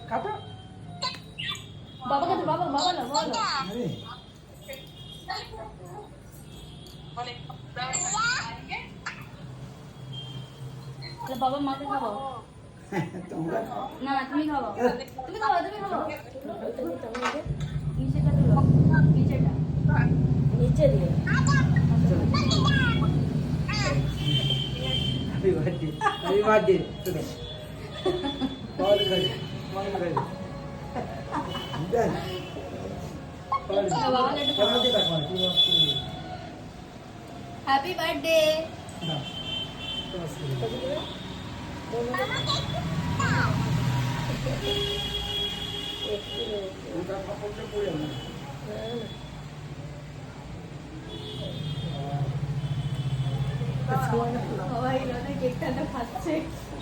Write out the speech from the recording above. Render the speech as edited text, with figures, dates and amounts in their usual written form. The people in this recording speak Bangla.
কাটো। বাবা কাছে বাবা বাবা না বাবা না আরে তাহলে বাবা মাকে খাওয়াও তোমরা খাও। না তুমি খাওয়াও তুমি খাওয়াও তুমি খাওয়াও নিচেটা তুলো নিচেটা নিচে দিয়ে হ্যাপি বার্থডে হ্যাপি বার্থডে চলো বল করে বল করে দেন বল বাবা লাড্ডু খাও কেমন দেখো তুমি হ্যাপি বার্থডে না ওটা কাপড়টা পরে না সবাই কেকটা খাচ্ছে